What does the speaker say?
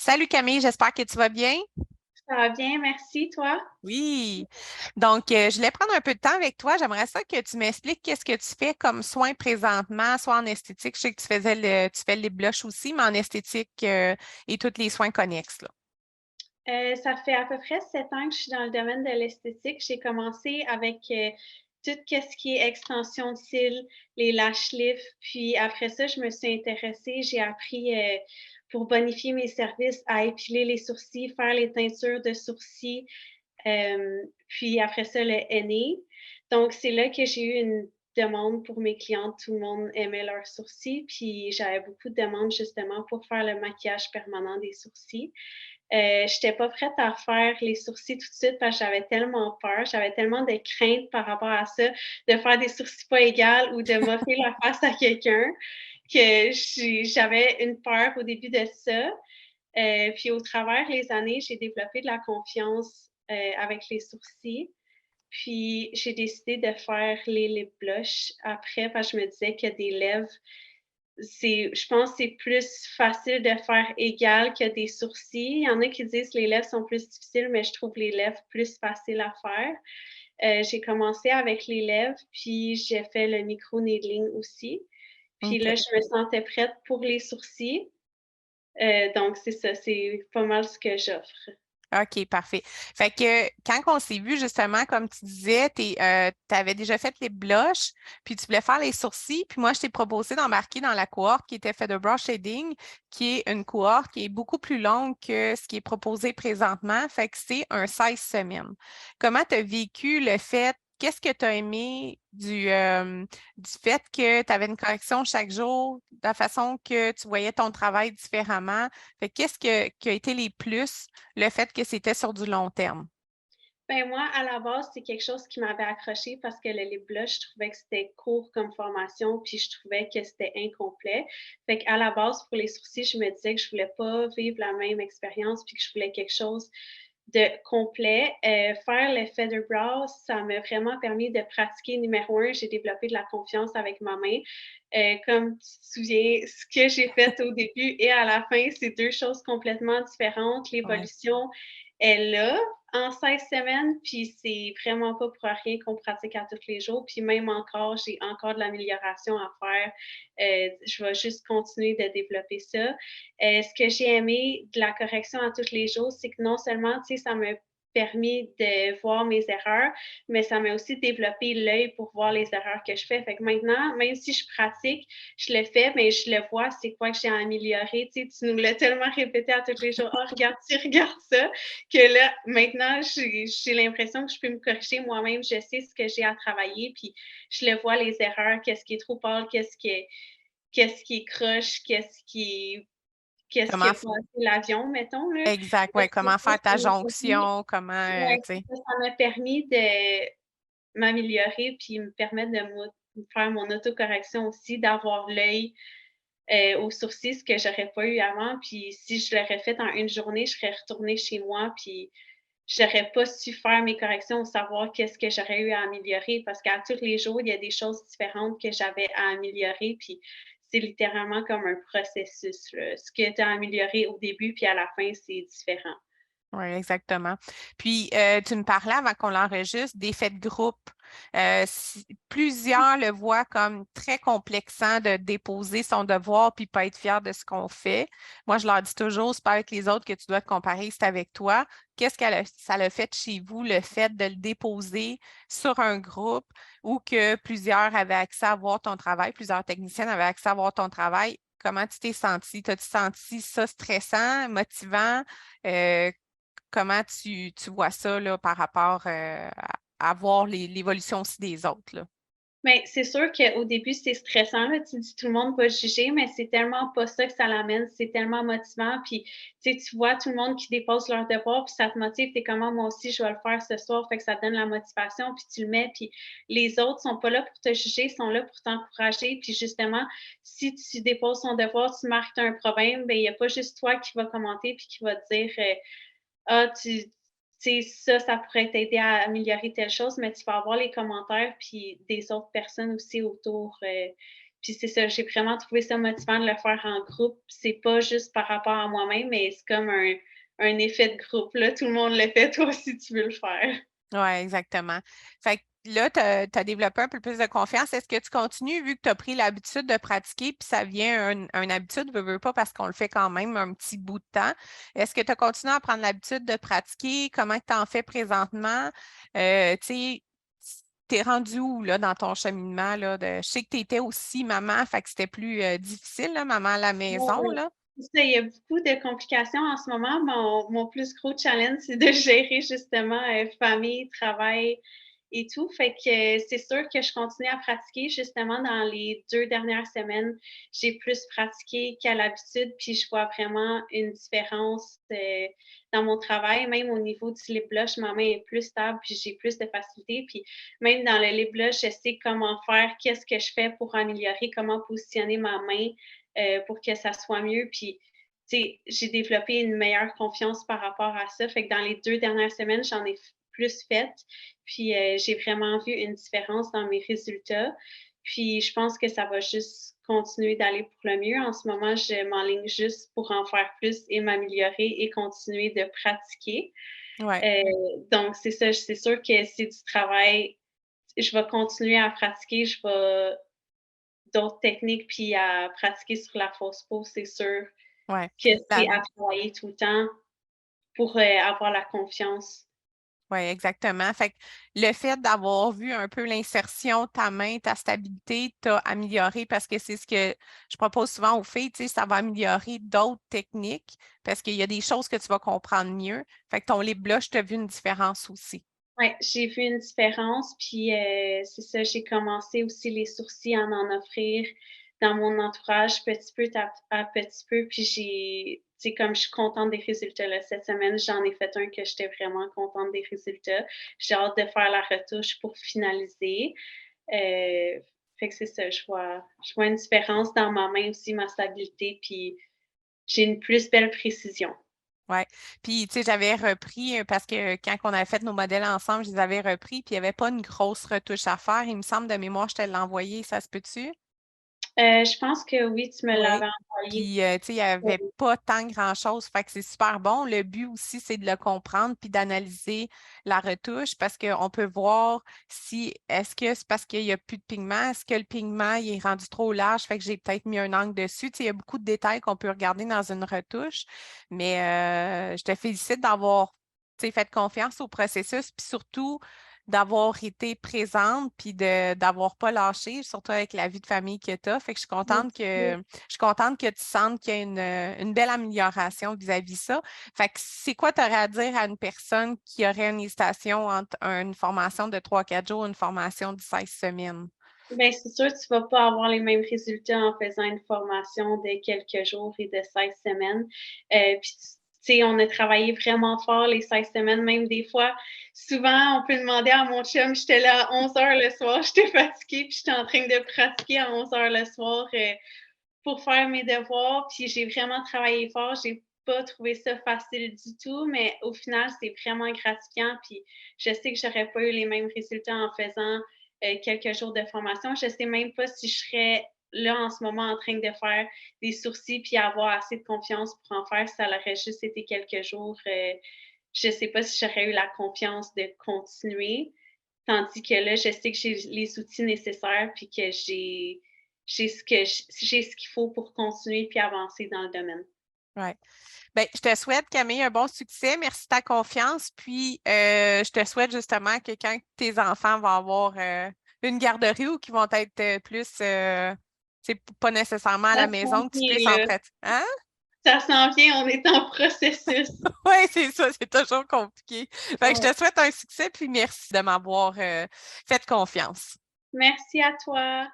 Salut Camille, j'espère que tu vas bien. Ça va bien, merci, toi. Oui. Donc, je voulais prendre un peu de temps avec toi. J'aimerais ça que tu m'expliques qu'est-ce que tu fais comme soin présentement, soit en esthétique. Je sais que tu fais les blushs aussi, mais en esthétique et tous les soins connexes, là. Ça fait à peu près 7 ans que je suis dans le domaine de l'esthétique. J'ai commencé avec tout ce qui est extension de cils, les lash lifts. Puis après ça, je me suis intéressée. J'ai appris pour bonifier mes services à épiler les sourcils, faire les teintures de sourcils. Puis après ça, le henné. Donc, c'est là que j'ai eu une demande pour mes clientes. Tout le monde aimait leurs sourcils. Puis j'avais beaucoup de demandes justement pour faire le maquillage permanent des sourcils. Je n'étais pas prête à faire les sourcils tout de suite parce que j'avais tellement peur, j'avais tellement de craintes par rapport à ça, de faire des sourcils pas égaux ou de moquer la face à quelqu'un, que j'avais une peur au début de ça. Puis au travers les années, j'ai développé de la confiance avec les sourcils. Puis j'ai décidé de faire les lip blush après parce que je me disais que des lèvres, je pense que c'est plus facile de faire égal que des sourcils. Il y en a qui disent que les lèvres sont plus difficiles, mais je trouve les lèvres plus faciles à faire. J'ai commencé avec les lèvres, puis j'ai fait le micro-needling aussi. Puis OK. là, je me sentais prête pour les sourcils. Donc, c'est ça, c'est pas mal ce que j'offre. OK, parfait. Fait que quand on s'est vu, justement, comme tu disais, tu avais déjà fait les blushs, puis tu voulais faire les sourcils, puis moi, je t'ai proposé d'embarquer dans la cohorte qui était fait de brush shading, qui est une cohorte qui est beaucoup plus longue que ce qui est proposé présentement. Fait que c'est un 16 semaines. Comment tu as vécu le fait, qu'est-ce que tu as aimé du fait que tu avais une correction chaque jour, de la façon que tu voyais ton travail différemment? Fait que qui a été les plus? Le fait que c'était sur du long terme. Ben moi, à la base, c'est quelque chose qui m'avait accroché parce que le lip blush, je trouvais que c'était court comme formation, puis je trouvais que c'était incomplet. Fait qu'à la base, pour les sourcils, je me disais que je voulais pas vivre la même expérience, puis que je voulais quelque chose de complet. Faire le feather brow, ça m'a vraiment permis de pratiquer numéro un. J'ai développé de la confiance avec ma main. Comme tu te souviens, ce que j'ai fait au début et à la fin, c'est deux choses complètement différentes. Ouais. L'évolution est là en 16 semaines, puis c'est vraiment pas pour rien qu'on pratique à tous les jours. Puis même encore, j'ai encore de l'amélioration à faire. Je vais juste continuer de développer ça. Ce que j'ai aimé de la correction à tous les jours, c'est que non seulement, tu sais, ça m'a permis de voir mes erreurs, mais ça m'a aussi développé l'œil pour voir les erreurs que je fais. Fait que maintenant, même si je pratique, je le fais, mais je le vois, c'est quoi que j'ai amélioré. Tu sais, tu nous l'as tellement répété à tous les jours. Oh, regarde ci, regarde ça, que là, maintenant, j'ai l'impression que je peux me corriger moi-même. Je sais ce que j'ai à travailler, puis je le vois, les erreurs, qu'est-ce qui est trop pâle, qu'est-ce qui est croche, qu'est-ce qui Comment a passé l'avion, mettons, là. exact, Fait ouais, que c'est comment ça, faire ta ça m'a permis jonction, comment ouais, tu sais. ça m'a permis de m'améliorer puis me permettre de faire mon autocorrection aussi, d'avoir l'œil, aux sourcils, ce que j'aurais pas eu avant. Puis si je l'aurais fait en une journée, je serais retournée chez moi, puis j'aurais pas su faire mes corrections ou savoir qu'est-ce que j'aurais eu à améliorer parce qu'à tous les jours, il y a des choses différentes que j'avais à améliorer. Puis c'est littéralement comme un processus, là. Ce que tu as amélioré au début, puis à la fin, c'est différent. Oui, exactement. Puis, tu me parlais avant qu'on l'enregistre d'effets de groupe. Plusieurs le voient comme très complexant de déposer son devoir puis pas être fier de ce qu'on fait. Moi, je leur dis toujours, c'est pas avec les autres que tu dois te comparer, c'est avec toi. Ça l'a fait chez vous, le fait de le déposer sur un groupe ou que plusieurs avaient accès à voir ton travail, plusieurs techniciennes avaient accès à voir ton travail? Comment tu t'es senti? T'as-tu senti ça stressant, motivant? Euh, Comment tu vois ça là, par rapport à voir l'évolution aussi des autres, là? Mais c'est sûr qu'au début, c'est stressant, là. Tu dis tout le monde va juger, mais c'est tellement pas ça que ça l'amène. C'est tellement motivant. Puis, tu sais, tu vois tout le monde qui dépose leur devoir, puis ça te motive. T'es comme, ah, moi aussi, je vais le faire ce soir. Fait que ça te donne la motivation, puis tu le mets. Puis les autres sont pas là pour te juger, sont là pour t'encourager. Puis justement, si tu déposes ton devoir, tu marques un problème, ben il y a pas juste toi qui va commenter puis qui va te dire, ah, tu sais, ça pourrait t'aider à améliorer telle chose, mais tu vas avoir les commentaires puis des autres personnes aussi autour, Puis c'est ça, j'ai vraiment trouvé ça motivant de le faire en groupe. C'est pas juste par rapport à moi-même, mais c'est comme un effet de groupe, là. Tout le monde le fait, toi aussi tu veux le faire. Oui, exactement. Fait que là, tu as développé un peu plus de confiance. Est-ce que tu continues, vu que tu as pris l'habitude de pratiquer, puis ça vient une habitude, veux pas, parce qu'on le fait quand même un petit bout de temps. Est-ce que tu as continué à prendre l'habitude de pratiquer? Comment tu en fais présentement? Tu sais, t'es rendu où là, dans ton cheminement? Là, je sais que tu étais aussi maman, fait que c'était plus difficile, là, maman à la Ouais, maison, ouais. là. C'est ça, il y a beaucoup de complications en ce moment. Mon plus gros challenge, c'est de gérer justement, famille, travail et tout. Fait que c'est sûr que je continue à pratiquer. Justement, dans les 2 dernières semaines, j'ai plus pratiqué qu'à l'habitude, puis je vois vraiment une différence, dans mon travail. Même au niveau du lip blush, ma main est plus stable, puis j'ai plus de facilité. Puis même dans le lip blush, je sais comment faire, qu'est-ce que je fais pour améliorer, comment positionner ma main, pour que ça soit mieux. Puis, tu sais, j'ai développé une meilleure confiance par rapport à ça. Fait que dans les 2 dernières semaines, j'en ai plus fait. Puis, j'ai vraiment vu une différence dans mes résultats. Puis, je pense que ça va juste continuer d'aller pour le mieux. En ce moment, je m'enligne juste pour en faire plus et m'améliorer et continuer de pratiquer. Ouais. Heu, donc c'est ça, c'est sûr que c'est du travail. Je vais continuer à pratiquer, je vais d'autres techniques, puis à pratiquer sur la fausse peau, c'est sûr Ouais. que c'est à travailler tout le temps pour, avoir la confiance. Oui, exactement. Fait que le fait d'avoir vu un peu l'insertion, ta main, ta stabilité, t'a amélioré parce que c'est ce que je propose souvent aux filles, tu sais, ça va améliorer d'autres techniques parce qu'il y a des choses que tu vas comprendre mieux. Fait que ton lip blush, tu as vu une différence aussi. Ouais, j'ai vu une différence, puis, c'est ça, j'ai commencé aussi les sourcils à en offrir dans mon entourage petit peu à petit peu, puis j'ai tu sais, comme je suis contente des résultats, là, cette semaine, j'en ai fait un que j'étais vraiment contente des résultats. J'ai hâte de faire la retouche pour finaliser. Fait que c'est ça, je vois une différence dans ma main aussi, ma stabilité, puis j'ai une plus belle précision. Ouais. Puis, tu sais, j'avais repris parce que quand on avait fait nos modèles ensemble, je les avais repris, puis il n'y avait pas une grosse retouche à faire. Il me semble de mémoire, je te l'ai envoyé, ça se peut-tu? Je pense que oui, tu me Oui. l'avais envoyé. Puis, tu sais, il n'y avait pas tant grand-chose. Fait que c'est super bon. Le but aussi, c'est de le comprendre puis d'analyser la retouche parce qu'on peut voir si est-ce que c'est parce qu'il n'y a plus de pigment, est-ce que le pigment il est rendu trop large, fait que j'ai peut-être mis un angle dessus. Tu sais, il y a beaucoup de détails qu'on peut regarder dans une retouche. Mais je te félicite d'avoir tu sais, fait confiance au processus, puis surtout d'avoir été présente puis d'avoir pas lâché, surtout avec la vie de famille que tu as. Fait que je suis contente que tu sentes qu'il y a une belle amélioration vis-à-vis ça. Fait que c'est quoi tu aurais à dire à une personne qui aurait une hésitation entre une formation de 3 4 jours et une formation de 16 semaines? Ben, c'est sûr, tu vas pas avoir les mêmes résultats en faisant une formation de quelques jours et de 16 semaines. Puis tu sais, on a travaillé vraiment fort les 16 semaines, même des fois, souvent, on peut demander à mon chum, j'étais là à 11 heures le soir, j'étais fatiguée, puis j'étais en train de pratiquer à 11 heures le soir, pour faire mes devoirs, puis j'ai vraiment travaillé fort. J'ai pas trouvé ça facile du tout, mais au final, c'est vraiment gratifiant. Puis je sais que j'aurais pas eu les mêmes résultats en faisant quelques jours de formation. Je sais même pas si je serais là en ce moment en train de faire des sourcils puis avoir assez de confiance pour en faire. Ça aurait juste été quelques jours. Je sais pas si j'aurais eu la confiance de continuer. Tandis que là, je sais que j'ai les outils nécessaires puis que j'ai ce qu'il faut pour continuer puis avancer dans le domaine. Ouais. Ben, je te souhaite, Camille, un bon succès. Merci de ta confiance. Puis, je te souhaite justement que quand tes enfants vont avoir une garderie ou qui vont être plus, c'est pas nécessairement à Ça la s'en maison, que tu puisses vient, en là. pratiquer. Hein? Ça s'en vient, on est en processus. Oui, c'est ça, c'est toujours compliqué. Fait que je Ouais. te souhaite un succès, puis merci de m'avoir fait confiance. Merci à toi.